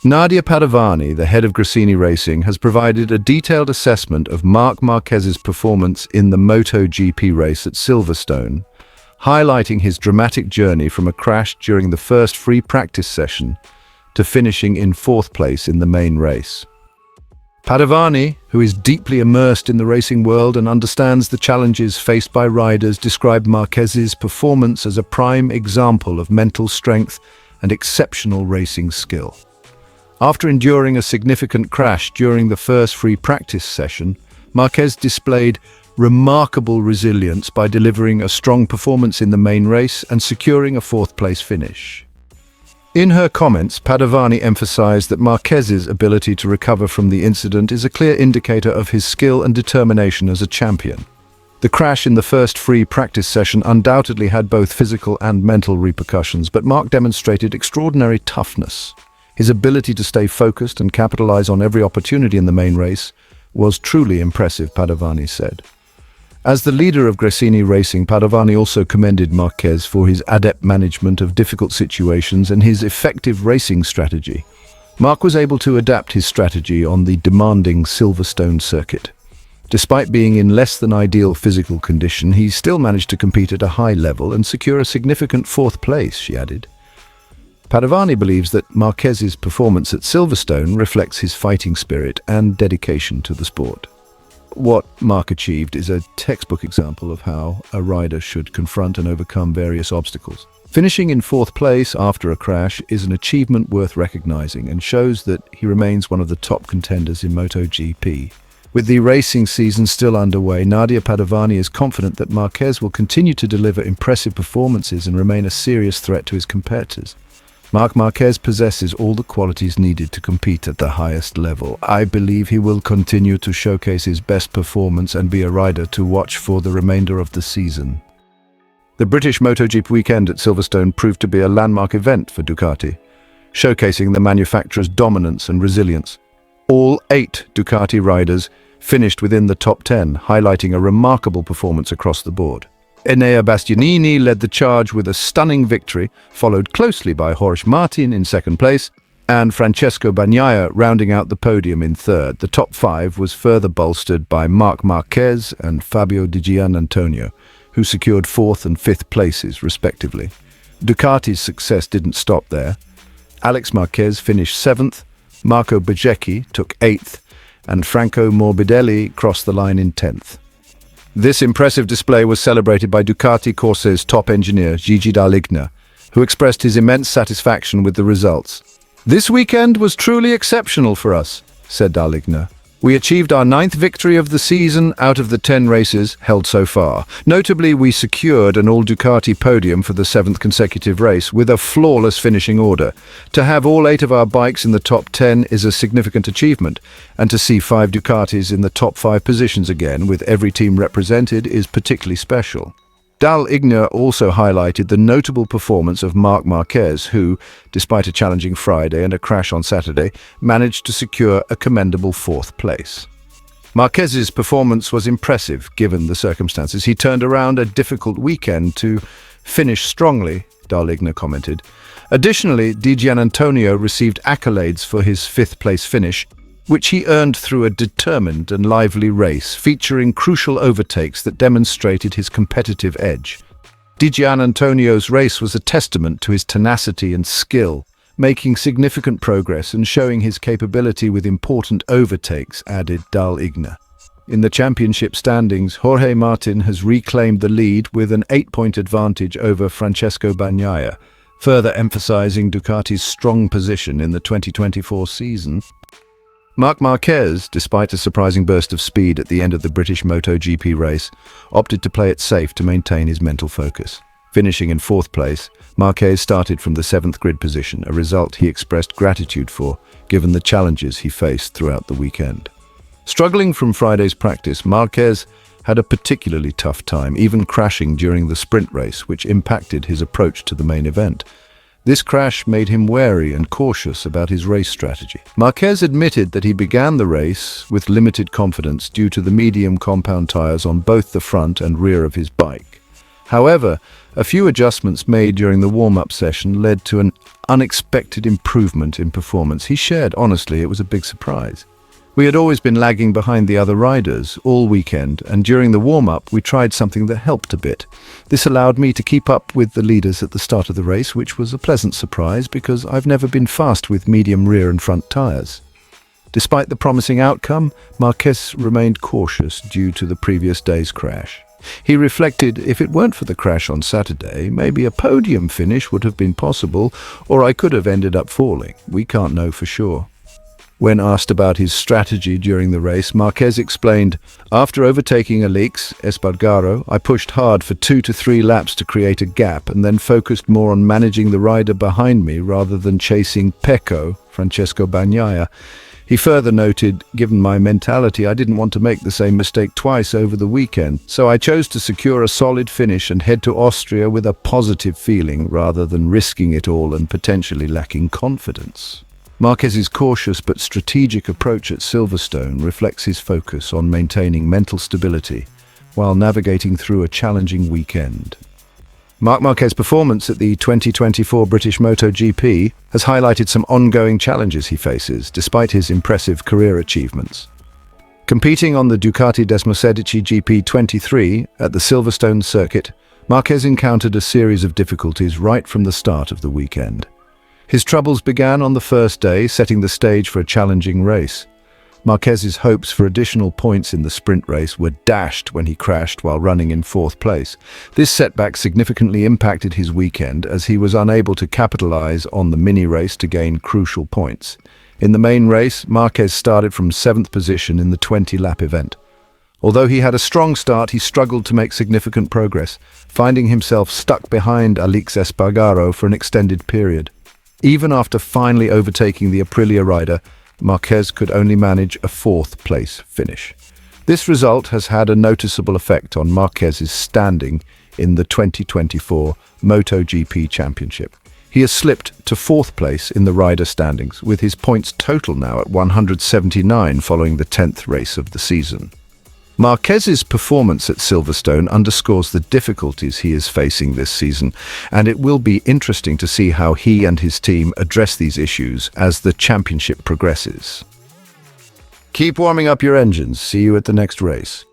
Nadia Padovani, the head of Gresini Racing, has provided a detailed assessment of Marc Marquez's performance in the MotoGP race at Silverstone, highlighting his dramatic journey from a crash during the first free practice session to finishing in fourth place in the main race. Padovani, who is deeply immersed in the racing world and understands the challenges faced by riders, described Marquez's performance as a prime example of mental strength and exceptional racing skill. After enduring a significant crash during the first free practice session, Marquez displayed remarkable resilience by delivering a strong performance in the main race and securing a fourth-place finish. In her comments, Padovani emphasized that Marquez's ability to recover from the incident is a clear indicator of his skill and determination as a champion. The crash in the first free practice session undoubtedly had both physical and mental repercussions, but Marc demonstrated extraordinary toughness. His ability to stay focused and capitalize on every opportunity in the main race was truly impressive, Padovani said. As the leader of Gresini Racing, Padovani also commended Marquez for his adept management of difficult situations and his effective racing strategy. Marc was able to adapt his strategy on the demanding Silverstone circuit. Despite being in less than ideal physical condition, he still managed to compete at a high level and secure a significant fourth place, she added. Padovani believes that Marquez's performance at Silverstone reflects his fighting spirit and dedication to the sport. What Marc achieved is a textbook example of how a rider should confront and overcome various obstacles. Finishing in fourth place after a crash is an achievement worth recognizing and shows that he remains one of the top contenders in MotoGP. With the racing season still underway, Nadia Padovani is confident that Marquez will continue to deliver impressive performances and remain a serious threat to his competitors. Marc Marquez possesses all the qualities needed to compete at the highest level. I believe he will continue to showcase his best performance and be a rider to watch for the remainder of the season. The British MotoGP weekend at Silverstone proved to be a landmark event for Ducati, showcasing the manufacturer's dominance and resilience. All 8 Ducati riders finished within the top 10, highlighting a remarkable performance across the board. Enea Bastianini led the charge with a stunning victory, followed closely by Jorge Martin in second place, and Francesco Bagnaia rounding out the podium in third. The top 5 was further bolstered by Marc Marquez and Fabio Di Giannantonio, who secured 4th and 5th places, respectively. Ducati's success didn't stop there. Alex Marquez finished 7th, Marco Bezzecchi took 8th, and Franco Morbidelli crossed the line in 10th. This impressive display was celebrated by Ducati Corse's top engineer, Gigi Dall'Igna, who expressed his immense satisfaction with the results. "This weekend was truly exceptional for us," said Dall'Igna. "We achieved our 9th victory of the season out of the 10 races held so far. Notably, we secured an all-Ducati podium for the 7th consecutive race with a flawless finishing order. To have all 8 of our bikes in the top 10 is a significant achievement, and to see 5 Ducatis in the top 5 positions again, with every team represented, is particularly special." Dall'Igna also highlighted the notable performance of Marc Marquez, who, despite a challenging Friday and a crash on Saturday, managed to secure a commendable 4th place. Marquez's performance was impressive given the circumstances. He turned around a difficult weekend to finish strongly, Dall'Igna commented. Additionally, Di Giannantonio received accolades for his 5th place finish, which he earned through a determined and lively race, featuring crucial overtakes that demonstrated his competitive edge. Di Giannantonio's race was a testament to his tenacity and skill, making significant progress and showing his capability with important overtakes, added Dall'Igna. In the championship standings, Jorge Martin has reclaimed the lead with an 8-point advantage over Francesco Bagnaia, further emphasizing Ducati's strong position in the 2024 season. Marc Marquez, despite a surprising burst of speed at the end of the British MotoGP race, opted to play it safe to maintain his mental focus. Finishing in 4th place, Marquez started from the 7th grid position, a result he expressed gratitude for, given the challenges he faced throughout the weekend. Struggling from Friday's practice, Marquez had a particularly tough time, even crashing during the sprint race, which impacted his approach to the main event. This crash made him wary and cautious about his race strategy. Marquez admitted that he began the race with limited confidence due to the medium compound tires on both the front and rear of his bike. However, a few adjustments made during the warm-up session led to an unexpected improvement in performance. He shared, honestly, it was a big surprise. We had always been lagging behind the other riders all weekend, and during the warm-up we tried something that helped a bit. This allowed me to keep up with the leaders at the start of the race, which was a pleasant surprise because I've never been fast with medium rear and front tyres. Despite the promising outcome, Marquez remained cautious due to the previous day's crash. He reflected, if it weren't for the crash on Saturday, maybe a podium finish would have been possible, or I could have ended up falling. We can't know for sure. When asked about his strategy during the race, Marquez explained, "After overtaking Alex Espargaro, I pushed hard for 2 to 3 laps to create a gap and then focused more on managing the rider behind me rather than chasing Pecco, Francesco Bagnaia." He further noted, "Given my mentality, I didn't want to make the same mistake twice over the weekend, so I chose to secure a solid finish and head to Austria with a positive feeling rather than risking it all and potentially lacking confidence." Marquez's cautious but strategic approach at Silverstone reflects his focus on maintaining mental stability while navigating through a challenging weekend. Marc Marquez's performance at the 2024 British MotoGP has highlighted some ongoing challenges he faces, despite his impressive career achievements. Competing on the Ducati Desmosedici GP23 at the Silverstone circuit, Marquez encountered a series of difficulties right from the start of the weekend. His troubles began on the first day, setting the stage for a challenging race. Marquez's hopes for additional points in the sprint race were dashed when he crashed while running in 4th place. This setback significantly impacted his weekend as he was unable to capitalize on the mini-race to gain crucial points. In the main race, Marquez started from 7th position in the 20-lap event. Although he had a strong start, he struggled to make significant progress, finding himself stuck behind Alex Espargaro for an extended period. Even after finally overtaking the Aprilia rider, Marquez could only manage a 4th place finish. This result has had a noticeable effect on Marquez's standing in the 2024 MotoGP Championship. He has slipped to 4th place in the rider standings, with his points total now at 179 following the 10th race of the season. Marquez's performance at Silverstone underscores the difficulties he is facing this season, and it will be interesting to see how he and his team address these issues as the championship progresses. Keep warming up your engines. See you at the next race.